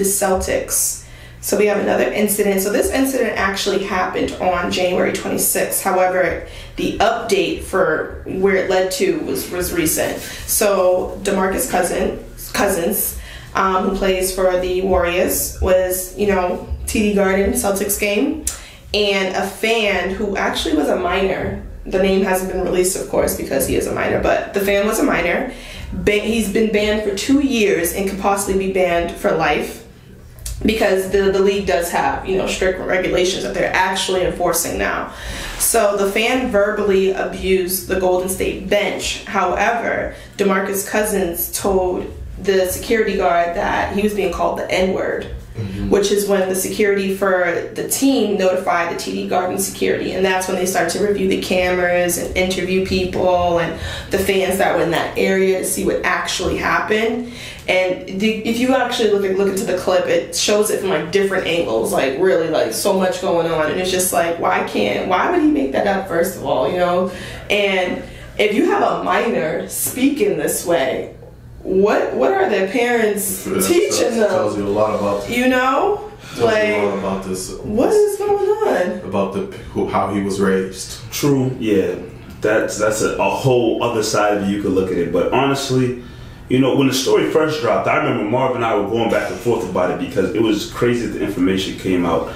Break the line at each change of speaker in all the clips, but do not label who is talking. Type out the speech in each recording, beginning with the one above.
Celtics. So we have another incident. So this incident actually happened on January 26th. However, the update for where it led to was recent. So DeMarcus Cousins, who plays for the Warriors, was, TD Garden Celtics game, and a fan who actually was a minor. The name hasn't been released, of course, because he is a minor, but the fan was a minor. He's been banned for 2 years and could possibly be banned for life, because the league does have, strict regulations that they're actually enforcing now. So the fan verbally abused the Golden State bench. However, DeMarcus Cousins told the security guard that he was being called the N-word, which is when the security for the team notified the TD Garden security, and that's when they start to review the cameras and interview people and the fans that were in that area to see what actually happened. And if you actually look into the clip, it shows it from like different angles, like really like so much going on, and it's just like, why would he make that up, first of all, And if you have a minor speaking this way, what are their parents teaching them?
Tells you a lot about
you a lot
about this.
What is going on
About how he was raised.
True, yeah. That's a whole other side of you could look at it. But honestly, when the story first dropped, I remember Marv and I were going back and forth about it because it was crazy that the information came out.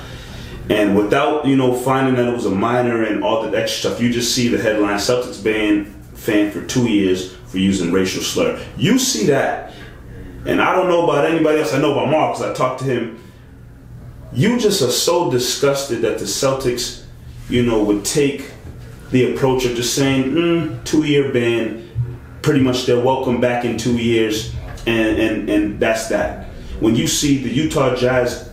And without, finding that it was a minor and all the extra stuff, you just see the headline, Celtics ban fan for 2 years for using racial slur. You see that, and I don't know about anybody else. I know about Mark because I talked to him. You just are so disgusted that the Celtics, would take the approach of just saying, 2-year ban, pretty much they're welcome back in 2 years, and that's that. When you see the Utah Jazz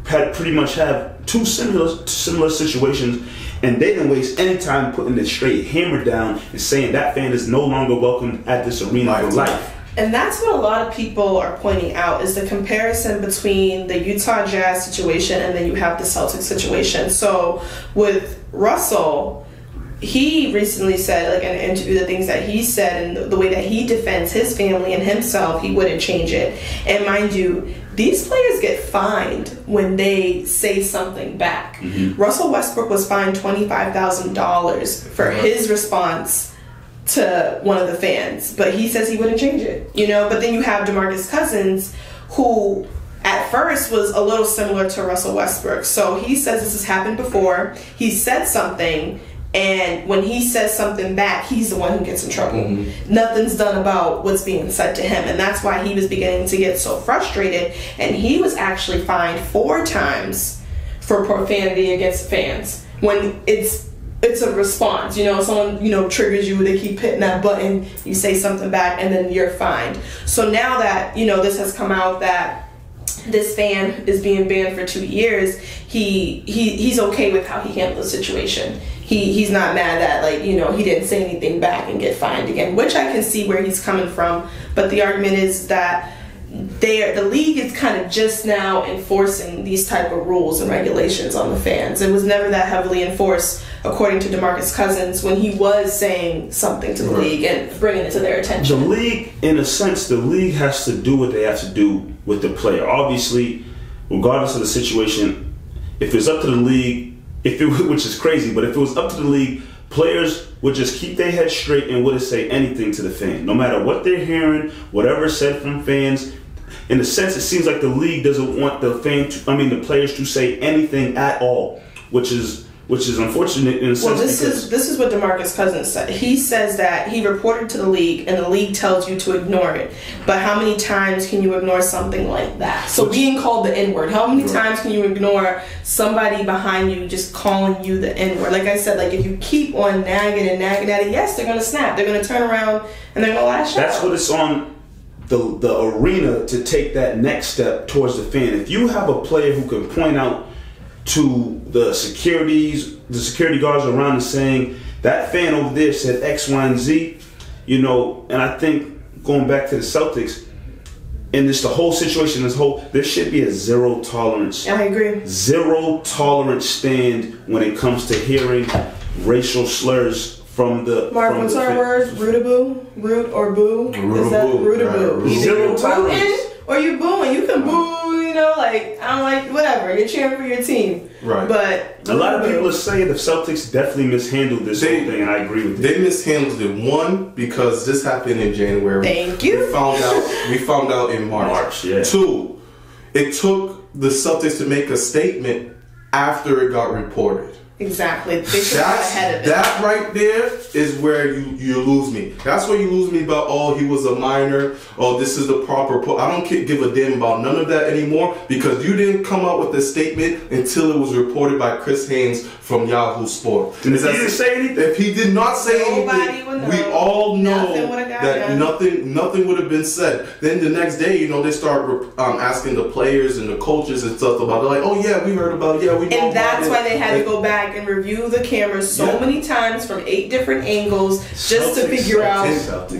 pretty much have two similar situations, and they didn't waste any time putting the straight hammer down and saying that fan is no longer welcome at this arena for life.
And that's what a lot of people are pointing out, is the comparison between the Utah Jazz situation and then you have the Celtics situation. So with Russell, he recently said, like in an interview, the things that he said and the way that he defends his family and himself, he wouldn't change it. And mind you, these players get fined when they say something back. Russell Westbrook was fined $25,000 for his response to one of the fans, but he says he wouldn't change it. But then you have DeMarcus Cousins, who at first was a little similar to Russell Westbrook. So he says this has happened before. He said something, and when he says something back, he's the one who gets in trouble. Nothing's done about what's being said to him, and that's why he was beginning to get so frustrated. And he was actually fined 4 times for profanity against fans. When it's a response, someone triggers you, they keep hitting that button, you say something back, and then you're fined. So now that this has come out that this fan is being banned for 2 years, he's okay with how he handled the situation. He's not mad that he didn't say anything back and get fined again, which I can see where he's coming from. But the argument is that the league is kind of just now enforcing these type of rules and regulations on the fans. It was never that heavily enforced, according to DeMarcus Cousins, when he was saying something to the league and bringing it to their attention.
The league, in a sense, the league has to do what they have to do with the player. Obviously, regardless of the situation, if it's up to the league, which is crazy, but if it was up to the league, players would just keep their head straight and wouldn't say anything to the fan, no matter what they're hearing, whatever is said from fans. In a sense, it seems like the league doesn't want the players to say anything at all, which is unfortunate in a sense.
Well, this is what DeMarcus Cousins said. He says that he reported to the league, and the league tells you to ignore it. But how many times can you ignore something like that? So being called the N-word, how many times can you ignore somebody behind you just calling you the N-word? Like I said, if you keep on nagging at it, yes, they're going to snap. They're going to turn around and they're going to lash out.
That's what it's on the arena to take that next step towards the fan. If you have a player who can point out to the security guards around and saying that fan over there said X, Y, and Z, and I think going back to the Celtics and this the whole situation, there should be a zero tolerance.
I agree.
Zero tolerance stand when it comes to hearing racial slurs from the.
Mark, what's our word? Root-a-boo? Root or boo? Is that root-a-boo?
Zero tolerance.
Or you booing. You can boo, you know, like, I'm like, whatever, you're cheering for your team.
Right.
But
a lot of people are saying the Celtics definitely mishandled this whole thing, and I agree with
They mishandled it. One, because this happened in January.
Thank you.
We found out in March.
Yeah.
Two, it took the Celtics to make a statement after it got reported.
Exactly. They should have got ahead of it.
That right there is where you lose me. That's where you lose me about, oh, he was a minor, oh, this is the proper... I don't give a damn about none of that anymore, because you didn't come out with a statement until it was reported by Chris Haynes from Yahoo Sport.
And if he didn't say anything?
If he did not say anything, we all know that nothing would have been said. Then the next day, you know, they start asking the players and the coaches and stuff about it. Like, oh, yeah, we heard about it. Yeah, we know
and that's
about
why they had to go back and review the cameras so many times from 8 different angles just to figure out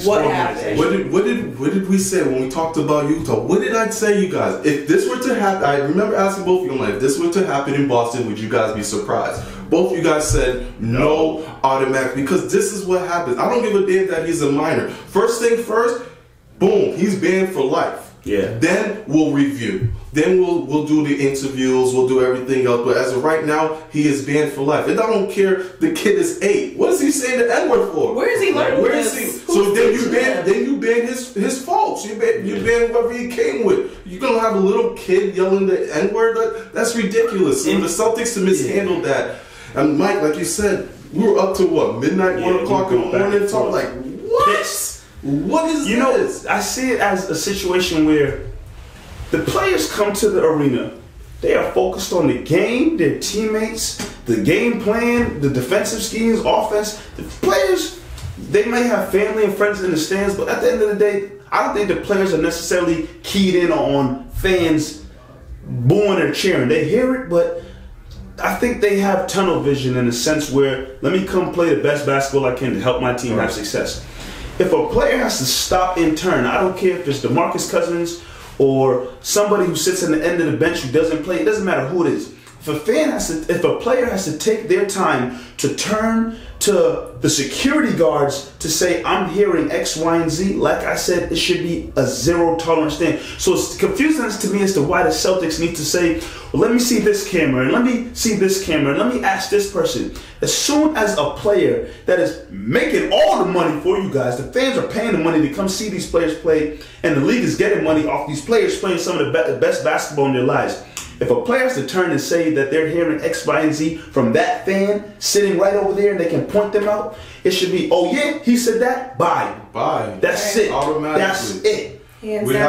what happened.
What did we say when we talked about Utah? What did I say, you guys? If this were to happen, I remember asking both of you, I'm like, if this were to happen in Boston, would you guys be surprised? Both of you guys said no automatic, because this is what happens. I don't give a damn that he's a minor. First thing first, boom, he's banned for life.
Yeah.
Then we'll review. Then we'll do the interviews. We'll do everything else. But as of right now, he is banned for life. And I don't care. The kid is 8. What is he saying the N-word for?
Where is he learning
Where
this?
is he? So then you ban his folks. You ban whoever he came with. You're gonna have a little kid yelling the N-word. That's ridiculous. So the Celtics to mishandle that. And Mike, like you said, we were up to what, midnight, 1 o'clock in the morning, talking like, what? What is
you
this?
know, I see it as a situation where the players come to the arena. They are focused on the game, their teammates, the game plan, the defensive schemes, offense. The players, they may have family and friends in the stands, but at the end of the day, I don't think the players are necessarily keyed in on fans booing or cheering. They hear it, but I think they have tunnel vision in a sense where, let me come play the best basketball I can to help my team have success. If a player has to stop in turn, I don't care if it's DeMarcus Cousins or somebody who sits in the end of the bench who doesn't play, it doesn't matter who it is. If a player has to take their time to turn to the security guards to say, I'm hearing X, Y, and Z, like I said, it should be a zero tolerance thing. So it's confusing to me as to why the Celtics need to say, well, let me see this camera, and let me see this camera, and let me ask this person. As soon as a player that is making all the money for you guys, the fans are paying the money to come see these players play, and the league is getting money off these players playing some of the best basketball in their lives. If a player has to turn and say that they're hearing X, Y, and Z from that fan sitting right over there and they can point them out, it should be, oh yeah, he said that, bye.
Bye.
That's it.
Automatically.
That's it.
Hands down.